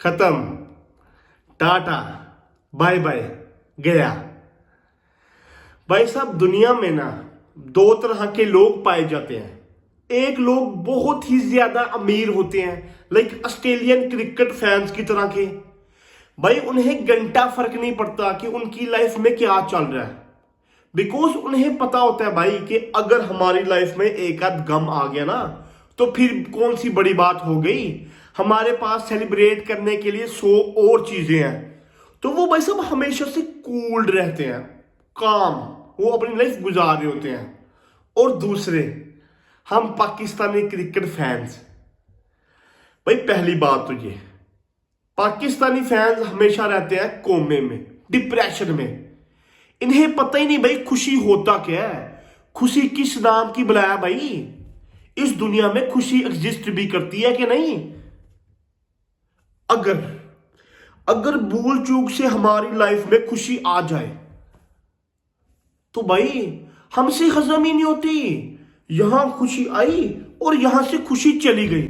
खत्म, Tata, bye bye, गया। भाई साहब, दुनिया में ना दो तरह के लोग पाए जाते हैं। एक लोग बहुत ही ज्यादा अमीर होते हैं, लाइक ऑस्ट्रेलियन क्रिकेट फैंस की तरह के। भाई उन्हें घंटा फर्क नहीं पड़ता कि उनकी लाइफ में क्या चल रहा है, बिकॉज उन्हें पता होता है भाई कि अगर हमारी लाइफ में एक आध गम आ गया ना तो फिर कौन सी बड़ी बात हो गई। हमारे पास सेलिब्रेट करने के लिए 100 और चीजें हैं। तो वो भाई सब हमेशा से कूल रहते हैं, काम, वो अपनी लाइफ गुजार रहे होते हैं। और दूसरे, हम पाकिस्तानी क्रिकेट फैंस। भाई पहली बात तो ये, पाकिस्तानी फैंस हमेशा रहते हैं कोमे में, डिप्रेशन में। इन्हें पता ही नहीं भाई खुशी होता क्या है, खुशी किस नाम की बुलाया भाई। इस दुनिया में खुशी एग्जिस्ट भी करती है कि नहीं। अगर अगर भूल चूक से हमारी लाइफ में खुशी आ जाए तो भाई हमसे हजम ही नहीं होती। यहां खुशी आई और यहां से खुशी चली गई।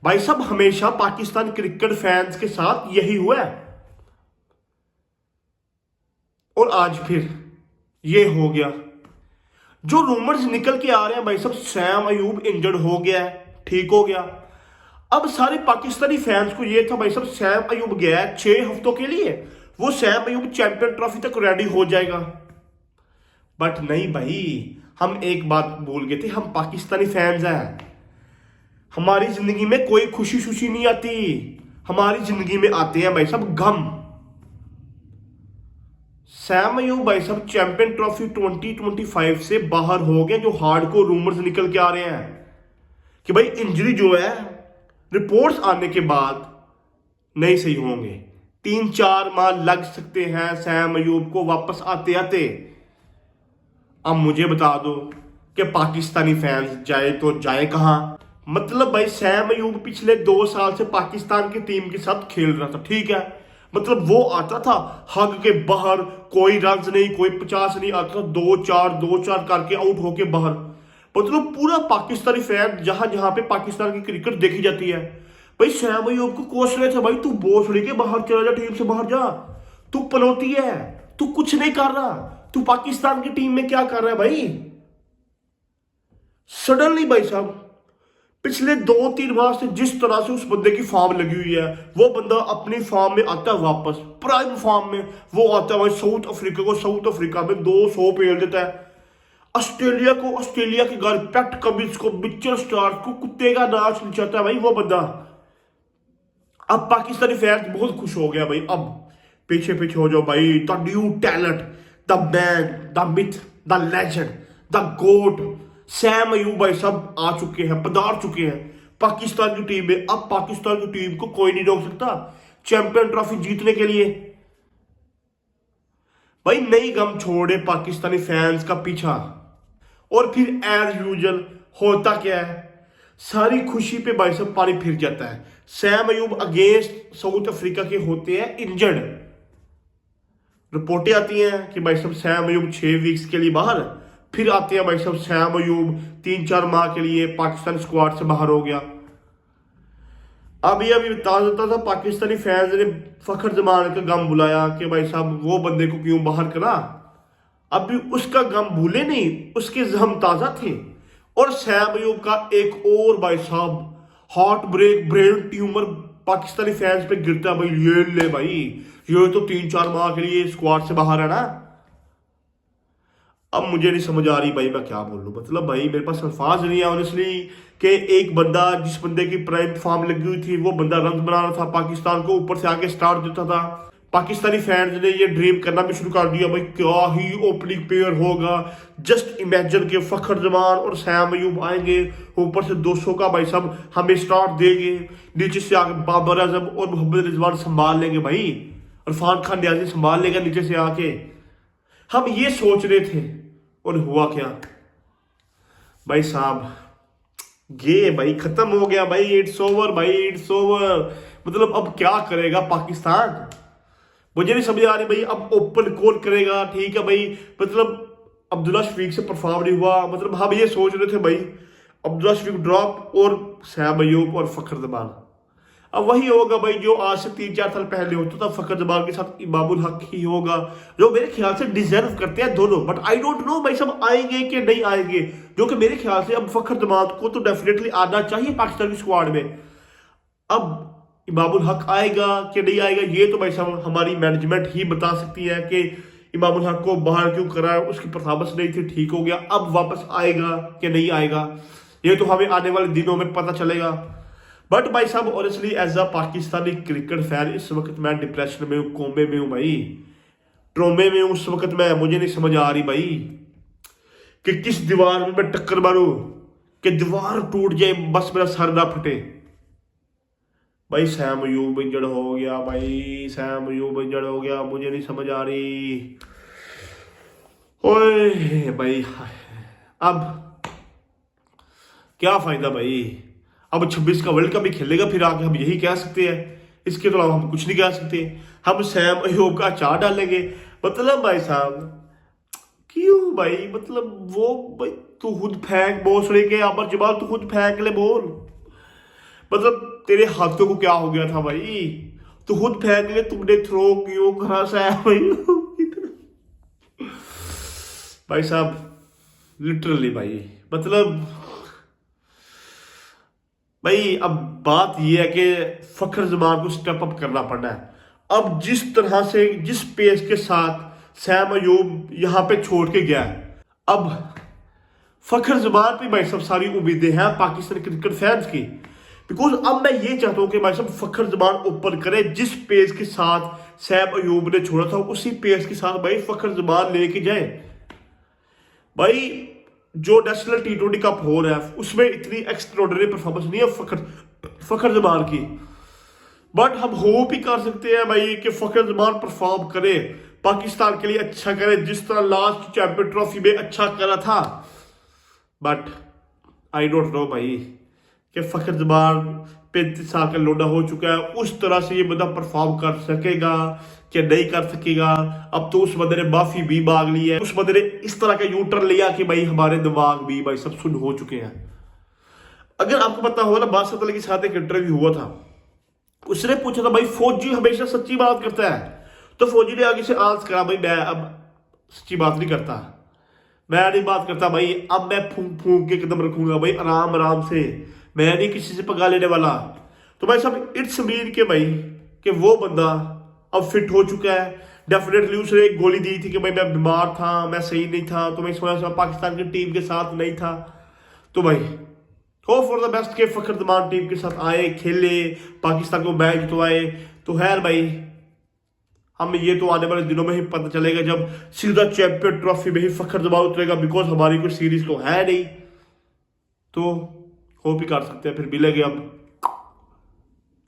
भाई साहब, हमेशा पाकिस्तान क्रिकेट फैंस के साथ यही हुआ है। और आज फिर ये हो गया। जो रूमर्स निकल के आ रहे हैं भाई साहब, सैम अयूब इंजर्ड हो गया है, ठीक हो गया। अब सारे पाकिस्तानी फैंस को ये था भाई साहब, सैम अयूब गया है 6 हफ्तों के लिए, वो सैम अयूब चैंपियन ट्रॉफी तक रेडी हो जाएगा। बट नहीं भाई, हम एक बात भूल गए थे, हम पाकिस्तानी फैंस हैं। हमारी जिंदगी में कोई खुशी खुशी नहीं आती, हमारी जिंदगी में आते हैं भाई साहब गम। सैम अयूब भाई साहब चैंपियन ट्रॉफी 2025 से बाहर हो गए। जो हार्डकोर रूमर्स निकल के आ रहे हैं कि भाई इंजरी जो है रिपोर्ट्स आने के बाद नहीं सही होंगे, 3-4 माह लग सकते हैं सैम अयूब को वापस आते आते। अब मुझे बता दो कि पाकिस्तानी फैंस जाए तो जाए कहां। मतलब भाई सैम अयूब पिछले 2 साल से पाकिस्तान की टीम के साथ खेल रहा था, ठीक है। मतलब वो आता था हग के बाहर, कोई रन नहीं, कोई 50 नहीं, आता था 2-4 करके आउट होके बाहर। मतलब पूरा पाकिस्तानी फैन जहां जहां पे पाकिस्तान की क्रिकेट देखी जाती है, भाई सैम अयूब को कोस रहे थे, भाई तू भोसड़ी के बाहर चला जा, टीम से बाहर जा, तू पनौती है, तू कुछ नहीं कर रहा, तू पाकिस्तान की टीम में क्या कर रहा है भाई। सडनली भाई साहब पिछले 2-3 माह से जिस तरह से उस बंदे की फॉर्म लगी हुई है, वो बंदा अपनी फॉर्म में आता है वापस, प्राइम फॉर्म में वो आता है भाई। साउथ अफ्रीका को साउथ अफ्रीका में 200 पेल देता है। ऑस्ट्रेलिया को ऑस्ट्रेलिया के घर, पैट कमिंस को, मिचेल स्टार्क को कुत्ते का नाच नचाता है भाई वो बंदा। अब पाकिस्तानी फैंस बहुत खुश हो गया भाई। अब पीछे पीछे हो जाओ भाई, the new talent, the man, the myth, the legend, the GOAT Saim Ayub भाई सब आ चुके हैं, पधार चुके हैं पाकिस्तान की टीम में। अब पाकिस्तान की टीम को कोई नहीं रोक सकता चैंपियन ट्रॉफी जीतने के लिए। भाई नई गम छोड़े पाकिस्तानी फैंस का पीछा। और फिर एज यूजुअल होता क्या है, सारी खुशी पे भाई सब पानी फिर जाता है। Sam Ayub against south Africa के होते हैं इंजर्ड। रिपोर्टें आती हैं कि भाई सब सैम अयूब 6 वीक्स के लिए बाहर। फिर आते हैं भाई साहब सैम अयूब 3-4 माह के लिए पाकिस्तान स्क्वाड से बाहर हो गया। अभी ताजा था पाकिस्तानी फैंस ने फखर जमान का गम बुलाया कि भाई साहब वो बंदे को क्यों बाहर करा। अभी उसका गम भूले नहीं, उसके जख्म ताजा थे। और सैम अयूब का एक और भाई साहब heart break, brain tumour Pakistani fans पे गिरता है भाई। ये ले भाई, ये तो 3-4 माह के लिए स्क्वाड से बाहर है ना। अब मुझे नहीं समझ आ रही भाई मैं क्या बोलूं। मतलब भाई मेरे पास अल्फाज नहीं है ऑनेस्टली कि एक बंदा, जिस बंदे की प्राइम फॉर्म लगी हुई थी, वो बंदा रन बना रहा था पाकिस्तान को, ऊपर से आके स्टार्ट देता था। पाकिस्तानी फैंस ने ये ड्रीम करना भी शुरू कर दिया भाई क्या ही ओपनिंग पेयर होगा। जस्ट इमेजिन के फखर जमान और सैम अयूब आएंगे, ऊपर से 200 का भाई साहब हमें स्टार्ट देंगे, नीचे से आके बाबर आजम और मोहम्मद रिजवान संभाल लेंगे भाई, इरफान खान न्याजी संभाल लेगा नीचे से आके। हम ये सोच रहे थे और हुआ क्या भाई साहब, ये भाई खत्म हो गया भाई। इट्स ओवर भाई, इट्स ओवर। मतलब अब क्या करेगा पाकिस्तान, मुझे नहीं समझ आ रही भाई। अब ओपन कौन करेगा, ठीक है भाई। मतलब अब्दुल्ला शफीक से परफॉर्म नहीं हुआ। मतलब हम ये सोच रहे थे भाई अब्दुल्ला शफीक ड्रॉप और सैम अयूब और फखर जमान। अब वही होगा भाई जो आज से 3-4 साल पहले होता था, फखर जमान के साथ इमामुल हक ही होगा, जो मेरे ख्याल से डिजर्व करते हैं दोनों। बट आई डोंट नो भाई सब आएंगे कि नहीं आएंगे, जो कि मेरे ख्याल से अब फखर जमान को तो डेफिनेटली आना चाहिए पाकिस्तान की स्क्वाड में। अब इमामुल हक आएगा कि नहीं आएगा ये तो भाई साहब हमारी मैनेजमेंट ही बता सकती है कि इमामुल हक को बाहर क्यों करा, उसकी परफॉर्मेंस नहीं थी, ठीक हो गया, अब वापस आएगा कि नहीं आएगा ये तो हमें आने वाले दिनों में पता चलेगा। बट भाई साहब honestly as a Pakistani cricket fan इस वक्त मैं डिप्रेशन में हूँ, कोमे में हूँ भाई, ट्रोमे में हूँ उस वक्त मैं। मुझे नहीं समझ आ रही भाई कि किस दीवार में मैं टक्कर मारूं कि दीवार टूट जाए, बस मेरा सर ना फटे। भाई सैम अयूब इंजर्ड हो गया, भाई सैम अयूब इंजर्ड हो गया, मुझे नहीं समझ आ रही। ओए भाई अब क्या फायदा भाई, अब 26 का वर्ल्ड कप भी खेलेगा फिर आगे हम यही कह सकते हैं, इसके अलावा हम कुछ नहीं कह सकते। हम सैम अयूब का चार डालेंगे मतलब भाई साहब क्यों भाई, मतलब वो भाई तू खुद फेंक बोसड़े के अमर जमाल, तू खुद फेंक ले बोल, मतलब तेरे हाथों को क्या हो गया था भाई, तू खुद फेंक ले, तुमने थ्रो क्यों करा सैम अयूब भाई साहब लिटरली भाई मतलब भाई अब बात यह है कि फखर जमान को स्टेप अप करना पड़ना है। अब जिस तरह से जिस पेस के साथ सैम अयूब यहां पे छोड़ के गया है, अब फखर जमान पे भाई सब सारी उम्मीदें हैं पाकिस्तान क्रिकेट फैंस की, बिकॉज अब मैं ये चाहता हूं कि भाई सब फखर जमान ऊपर करे, जिस पेस के साथ सैम अयूब ने छोड़ा था उसी पेस के साथ भाई फखर जमान लेके जाए। भाई जो नेशनल T20 कप हो रहा है उसमें इतनी एक्स्ट्राऑर्डिनरी परफॉर्मेंस नहीं है फखर जमान की, बट हम होप ही कर सकते हैं भाई कि फखर जमान परफॉर्म करे, पाकिस्तान के लिए अच्छा करे जिस तरह लास्ट चैंपियन ट्रॉफी में अच्छा करा था। बट आई डोंट नो भाई कि फखर जमान 35 साल का लोडा हो चुका है, उस तरह से ये बंदा परफॉर्म कर सकेगा कि नहीं कर सकेगा। अब तो उस बंदे ने माफी भी मांग ली है, उस बंदे ने इस तरह का यूटर्न लिया कि भाई हमारे दिमाग भी भाई सब सुन हो चुके हैं। अगर आपको पता होगा ना बादशाह तले के साथ एक इंटरव्यू हुआ था, उसने पूछा था भाई फौजी हमेशा सच्ची बात करता है, तो फौजी ने आगे से आंसर करा भाई मैं अब सच्ची बात नहीं करता, मैं नहीं बात करता भाई, अब मैं फूंक फूंक के कदम रखूंगा भाई आराम आराम से, मैं नहीं किसी से पगा लेने वाला। तो भाई सब इट्स मीन के भाई कि वो बंदा अब फिट हो चुका है। डेफिनेटली उसने एक गोली दी थी कि भाई मैं बीमार था, मैं सही नहीं था, तो मैं इस वजह से पाकिस्तान की टीम के साथ नहीं था। तो भाई होप फॉर द बेस्ट के फखर जमान टीम के साथ आए, खेले, पाकिस्तान को मैच जितवाए। तो खैर भाई हम ये तो आने वाले दिनों में ही पता चलेगा जब सीधा चैंपियन ट्रॉफी में ही फखर जमान उतरेगा, बिकॉज हमारी कोई सीरीज तो है नहीं। तो होप ही कर सकते हैं फिर मिलेंगे अब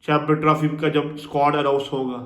चैंपियन ट्रॉफी का जब स्क्वाड अनाउंस होगा।